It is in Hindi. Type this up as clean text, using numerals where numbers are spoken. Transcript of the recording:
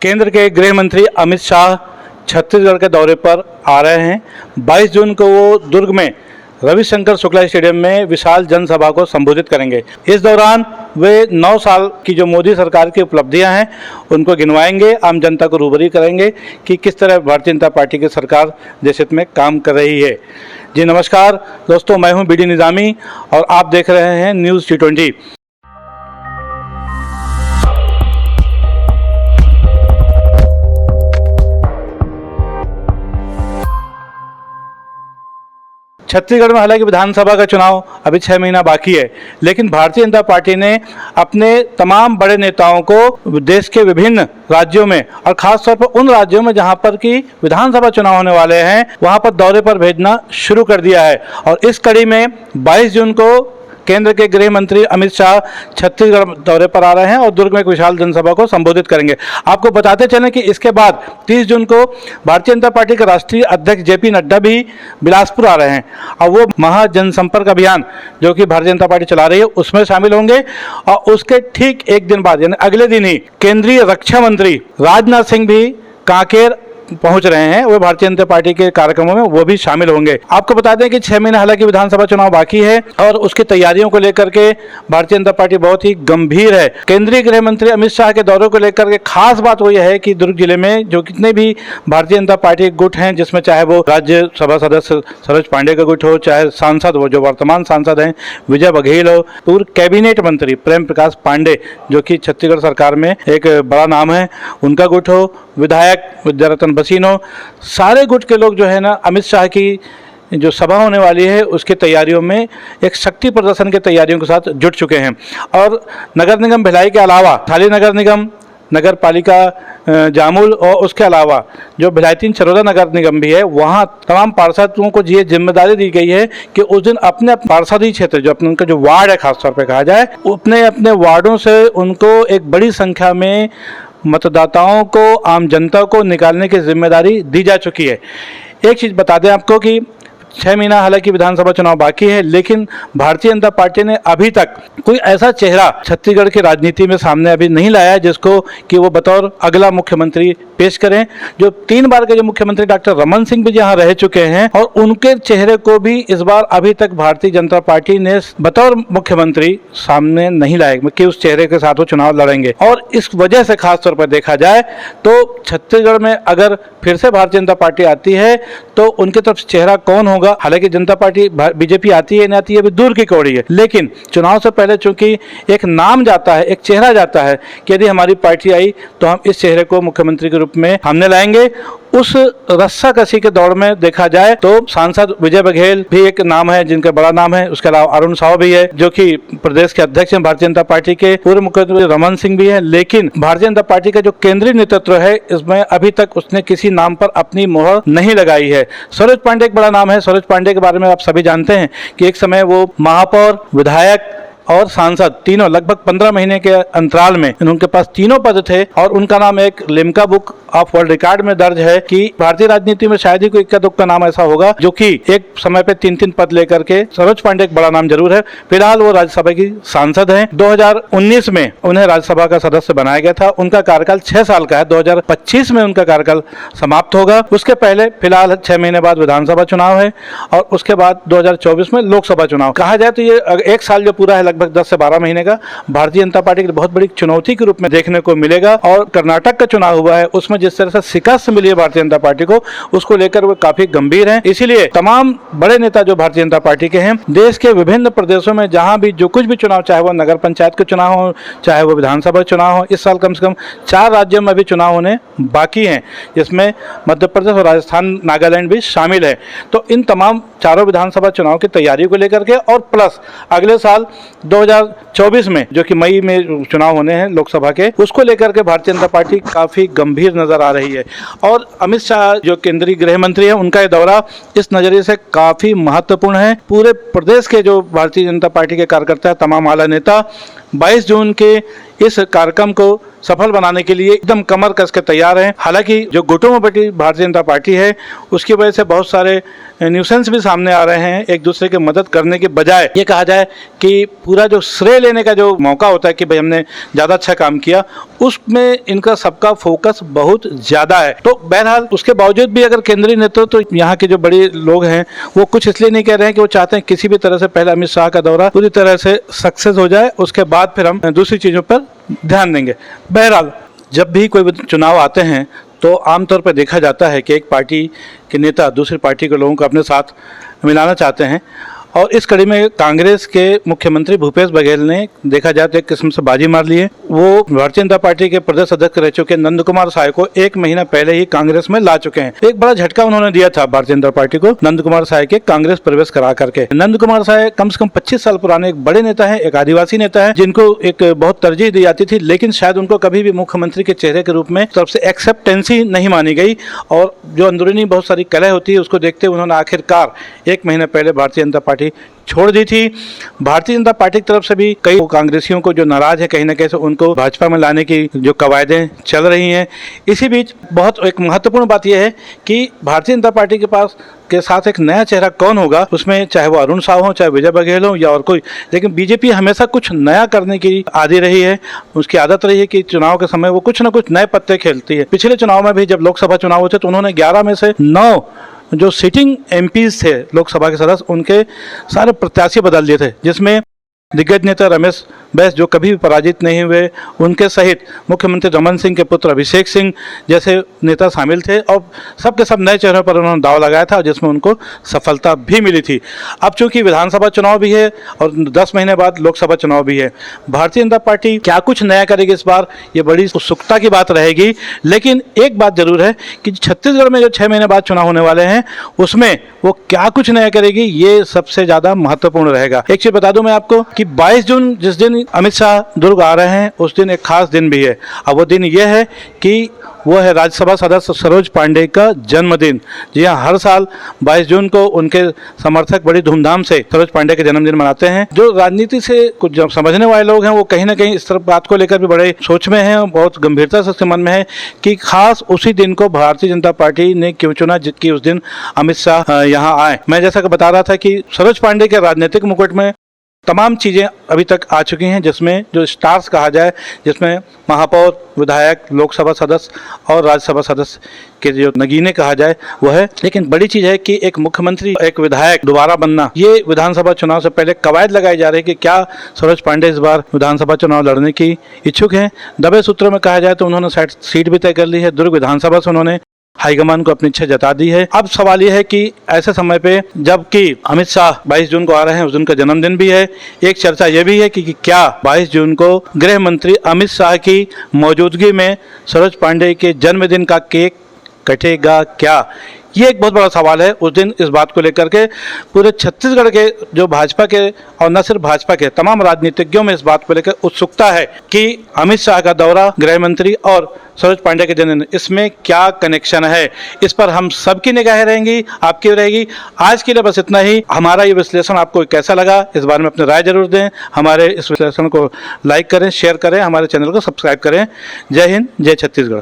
केंद्र के गृह मंत्री अमित शाह छत्तीसगढ़ के दौरे पर आ रहे हैं। 22 जून को वो दुर्ग में रविशंकर शुक्ला स्टेडियम में विशाल जनसभा को संबोधित करेंगे। इस दौरान वे 9 साल की जो मोदी सरकार की उपलब्धियां हैं उनको गिनवाएंगे, आम जनता को रूबरू करेंगे कि किस तरह भारतीय जनता पार्टी की सरकार देश हित में काम कर रही है। जी नमस्कार दोस्तों, मैं हूं बीडी निजामी और आप देख रहे हैं न्यूज़ T20। छत्तीसगढ़ में हालांकि विधानसभा का चुनाव अभी 6 महीना बाकी है, लेकिन भारतीय जनता पार्टी ने अपने तमाम बड़े नेताओं को देश के विभिन्न राज्यों में और खासतौर पर उन राज्यों में जहां पर कि विधानसभा चुनाव होने वाले हैं वहां पर दौरे पर भेजना शुरू कर दिया है। और इस कड़ी में 22 जून को केंद्र के गृह मंत्री अमित शाह छत्तीसगढ़ दौरे पर आ रहे हैं और दुर्ग में एक विशाल जनसभा को संबोधित करेंगे। आपको बताते चलें कि इसके बाद 30 जून को भारतीय जनता पार्टी के राष्ट्रीय अध्यक्ष जेपी नड्डा भी बिलासपुर आ रहे हैं और वो महाजनसंपर्क अभियान जो कि भारतीय जनता पार्टी चला रही है उसमें शामिल होंगे। और उसके ठीक एक दिन बाद यानी अगले दिन ही केंद्रीय रक्षा मंत्री राजनाथ सिंह भी कांकेर पहुंच रहे हैं। वे भारतीय जनता पार्टी के कार्यक्रमों में वो भी शामिल होंगे। आपको बता दें कि 6 महीने हालांकि विधानसभा चुनाव बाकी है और उसकी तैयारियों को लेकर के भारतीय जनता पार्टी बहुत ही गंभीर है। केंद्रीय गृह मंत्री अमित शाह के दौरे को लेकर के खास बात वो यह है कि दुर्ग जिले में जो कितने भी भारतीय जनता पार्टी के गुट हैं, जिसमें चाहे वो राज्यसभा सदस्य सरोज पांडे का गुट हो, चाहे सांसद वो जो वर्तमान सांसद हैं विजय बघेल हो, पूर्व कैबिनेट मंत्री प्रेम प्रकाश पांडे जो कि छत्तीसगढ़ सरकार में एक बड़ा नाम है उनका गुट हो, विधायक विद्यारतन बसीनो, सारे गुट के लोग जो है ना अमित शाह की जो सभा होने वाली है उसकी तैयारियों में एक शक्ति प्रदर्शन की तैयारियों के साथ जुट चुके हैं। और नगर निगम भिलाई के अलावा थाली नगर निगम, नगर पालिका जामुल और उसके अलावा जो भिलाई चरोदा नगर निगम भी है वहाँ तमाम पार्षदों को ये जिम्मेदारी दी गई है कि उस दिन अपने पार्षदी क्षेत्र जो अपने उनका जो वार्ड है खासतौर पर कहा जाए अपने अपने वार्डों से उनको एक बड़ी संख्या में मतदाताओं को, आम जनता को निकालने की जिम्मेदारी दी जा चुकी है। एक चीज़ बता दें आपको कि 6 महीना हालांकि विधानसभा चुनाव बाकी है, लेकिन भारतीय जनता पार्टी ने अभी तक कोई ऐसा चेहरा छत्तीसगढ़ की राजनीति में सामने अभी नहीं लाया है जिसको कि वो बतौर अगला मुख्यमंत्री पेश करें। जो 3 बार के जो मुख्यमंत्री डॉक्टर रमन सिंह भी यहाँ रह चुके हैं और उनके चेहरे को भी इस बार अभी तक भारतीय जनता पार्टी ने बतौर मुख्यमंत्री सामने नहीं लाया कि उस चेहरे के साथ वो चुनाव लड़ेंगे। और इस वजह से खासतौर पर देखा जाए तो छत्तीसगढ़ में अगर फिर से भारतीय जनता पार्टी आती है तो उनकी तरफ चेहरा कौन होगा। हालांकि जनता पार्टी बीजेपी आती है नहीं आती है अभी दूर की कौड़ी है, लेकिन चुनाव से पहले चूंकि एक नाम जाता है, एक चेहरा जाता है कि यदि हमारी पार्टी आई तो हम इस चेहरे को मुख्यमंत्री के रूप में हमने लाएंगे। उस रस्साकसी के दौर में देखा जाए तो सांसद विजय बघेल भी एक नाम है जिनका बड़ा नाम है, उसके अलावा अरुण साव भी है जो कि प्रदेश के अध्यक्ष हैं भारतीय जनता पार्टी के, पूर्व मुख्यमंत्री रमन सिंह भी है। लेकिन भारतीय जनता पार्टी का जो केंद्रीय नेतृत्व है इसमें अभी तक उसने किसी नाम पर अपनी मोहर नहीं लगाई है। सरोज पांडे एक बड़ा नाम है। सरोज पांडे के बारे में आप सभी जानते हैं कि एक समय वो महापौर, विधायक और सांसद तीनों लगभग 15 महीने के अंतराल में उनके पास तीनों पद थे और उनका नाम एक Limca book of world record में दर्ज है कि भारतीय राजनीति में शायद ही कोई इक्का दुक्का नाम ऐसा होगा जो कि एक समय पे 3-3 पद लेकर के। सरोज पांडे एक बड़ा नाम जरूर है। फिलहाल वो राज्यसभा की सांसद हैं। 2019 में उन्हें राज्यसभा का सदस्य बनाया गया था। उनका कार्यकाल 6 साल का है। 2025 में उनका कार्यकाल समाप्त होगा। उसके पहले फिलहाल 6 महीने बाद विधानसभा चुनाव है और उसके बाद 2024 में लोकसभा चुनाव। कहा जाए तो ये एक साल जो पूरा है लगभग 10 से 12 महीने का भारतीय जनता पार्टी की बहुत बड़ी चुनौती के रूप में देखने को मिलेगा। और कर्नाटक का चुनाव हुआ है उसमें जिस तरह से शिकस्त मिली है भारतीय जनता पार्टी को, उसको लेकर वो काफी गंभीर हैं। इसीलिए तमाम बड़े नेता जो भारतीय जनता पार्टी के हैं देश के विभिन्न प्रदेशों में जहां भी जो कुछ भी चुनाव, चाहे वो नगर पंचायत के चुनाव हो, चाहे वो विधानसभा चुनाव हो, इस साल कम से कम 4 राज्यों में भी चुनाव होने बाकी हैं जिसमें मध्य प्रदेश और राजस्थान, नागालैंड भी शामिल है। तो इन तमाम चारों विधानसभा चुनाव की तैयारी को लेकर के और प्लस अगले साल 2024 में जो कि मई में चुनाव होने हैं लोकसभा के, उसको लेकर के भारतीय जनता पार्टी काफी गंभीर नजर आ रही है। और अमित शाह जो केंद्रीय गृह मंत्री हैं उनका ये दौरा इस नजरिए से काफी महत्वपूर्ण है। पूरे प्रदेश के जो भारतीय जनता पार्टी के कार्यकर्ता, तमाम आला नेता 22 जून के इस कार्यक्रम को सफल बनाने के लिए एकदम कमर कस के तैयार हैं। हालांकि जो गुटों में बटी भारतीय जनता पार्टी है उसकी वजह से बहुत सारे न्यूसेंस भी सामने आ रहे हैं। एक दूसरे की मदद करने के बजाय ये कहा जाए कि पूरा जो श्रेय लेने का जो मौका होता है कि भाई हमने ज़्यादा अच्छा काम किया, उसमें इनका सबका फोकस बहुत ज़्यादा है। तो बहरहाल उसके बावजूद भी अगर केंद्रीय नेतृत्व तो यहाँ के जो बड़े लोग हैं वो कुछ इसलिए नहीं कह रहे हैं कि वो चाहते हैं किसी भी तरह से पहले अमित शाह का दौरा पूरी तरह से सक्सेस हो जाए, उसके बाद फिर हम दूसरी चीज़ों पर ध्यान देंगे। बहरहाल जब भी कोई चुनाव आते हैं तो आमतौर पर देखा जाता है कि एक पार्टी के नेता दूसरी पार्टी के लोगों को अपने साथ मिलाना चाहते हैं, और इस कड़ी में कांग्रेस के मुख्यमंत्री भूपेश बघेल ने देखा जाए तो एक किस्म से बाजी मार ली है। वो भारतीय जनता पार्टी के प्रदेश अध्यक्ष रह चुके नंद कुमार साय को 1 महीना पहले ही कांग्रेस में ला चुके हैं। एक बड़ा झटका उन्होंने दिया था भारतीय जनता पार्टी को नंद कुमार साय के कांग्रेस प्रवेश करा करके। नंद कुमार साय कम से कम 25 साल पुराने एक बड़े नेता है, एक आदिवासी नेता है जिनको एक बहुत तरजीह दी जाती थी, लेकिन शायद उनको कभी भी मुख्यमंत्री के चेहरे के रूप में तरफ से एक्सेप्टेंसी नहीं मानी गई, और जो अंदरूनी बहुत सारी कलह होती है उसको देखते हुए उन्होंने आखिरकार 1 महीने पहले भारतीय जनता पार्टी छोड़ दी थी। भारतीय जनता पार्टी की तरफ से भी कई कांग्रेसियों को जो नाराज है कहीं ना कहीं से उनको भाजपा में लाने की जो कवायदें चल रही हैं। इसी बीच बहुत एक महत्वपूर्ण बात यह है कि भारतीय जनता पार्टी के पास के साथ एक नया चेहरा कौन होगा, उसमें चाहे वो अरुण साव हो, चाहे विजय बघेल हो या और कोई, लेकिन बीजेपी हमेशा कुछ नया करने की आदी रही है। उसकी आदत रही है कि चुनाव के समय वो कुछ ना कुछ नए पत्ते खेलती है। पिछले चुनाव में भी जब लोकसभा चुनाव होते तो उन्होंने 11 में से 9 जो सिटिंग एमपीज थे लोकसभा के सदस्य उनके सारे प्रत्याशी बदल दिए थे, जिसमें दिग्गज नेता रमेश बैस जो कभी भी पराजित नहीं हुए, उनके सहित मुख्यमंत्री रमन सिंह के पुत्र अभिषेक सिंह जैसे नेता शामिल थे, और सबके सब नए चेहरों पर उन्होंने दाव लगाया था जिसमें उनको सफलता भी मिली थी। अब चूंकि विधानसभा चुनाव भी है और 10 महीने बाद लोकसभा चुनाव भी है, भारतीय जनता पार्टी क्या कुछ नया करेगी इस बार, ये बड़ी उत्सुकता की बात रहेगी। लेकिन एक बात जरूर है कि छत्तीसगढ़ में जो 6 महीने बाद चुनाव होने वाले हैं उसमें वो क्या कुछ नया करेगी, ये सबसे ज़्यादा महत्वपूर्ण रहेगा। एक चीज़ बता दूं मैं आपको कि 22 जून जिस दिन अमित शाह दुर्ग आ रहे हैं उस दिन एक खास दिन भी है। अब वो दिन ये है कि वो है राज्यसभा सदस्य सरोज पांडे का जन्मदिन। जी हाँ, हर साल 22 जून को उनके समर्थक बड़ी धूमधाम से सरोज पांडे के जन्मदिन मनाते हैं। जो राजनीति से कुछ जो समझने वाले लोग हैं वो कहीं ना कहीं इस तरफ बात को लेकर भी बड़े सोच में हैं, बहुत गंभीरता से उसके मन में है कि खास उसी दिन को भारतीय जनता पार्टी ने क्यों चुना जिसकी उस दिन अमित शाह यहाँ आए। मैं जैसा कि बता रहा था कि सरोज पांडे के राजनीतिक मुकुट में तमाम चीज़ें अभी तक आ चुकी हैं, जिसमें जो स्टार्स कहा जाए, जिसमें महापौर, विधायक, लोकसभा सदस्य और राज्यसभा सदस्य के जो नगीने कहा जाए वो है। लेकिन बड़ी चीज़ है कि एक मुख्यमंत्री, एक विधायक दोबारा बनना, ये विधानसभा चुनाव से पहले कवायद लगाई जा रही है कि क्या सरोज पांडे इस बार विधानसभा चुनाव लड़ने की इच्छुक हैं। दबे सूत्रों में कहा जाए तो उन्होंने सीट भी तय कर ली है। दुर्ग विधानसभा से उन्होंने हाईकमान को अपनी इच्छा जता दी है। अब सवाल यह है कि ऐसे समय पे जबकि अमित शाह 22 जून को आ रहे हैं, उस दिन का जन्मदिन भी है, एक चर्चा यह भी है कि क्या 22 जून को गृह मंत्री अमित शाह की मौजूदगी में सरोज पांडे के जन्मदिन का केक कटेगा क्या, ये एक बहुत बड़ा सवाल है। उस दिन इस बात को लेकर के पूरे छत्तीसगढ़ के जो भाजपा के और न सिर्फ भाजपा के तमाम राजनीतिज्ञों में इस बात को लेकर उत्सुकता है कि अमित शाह का दौरा, गृह मंत्री और सरोज पांडे के जन्मदिन, इसमें क्या कनेक्शन है। इस पर हम सबकी निगाहें रहेंगी, आपकी रहेगी। आज के लिए बस इतना ही। हमारा ये विश्लेषण आपको कैसा लगा इस बारे में अपनी राय जरूर दें। हमारे इस विश्लेषण को लाइक करें, शेयर करें, हमारे चैनल को सब्सक्राइब करें। जय हिंद, जय छत्तीसगढ़।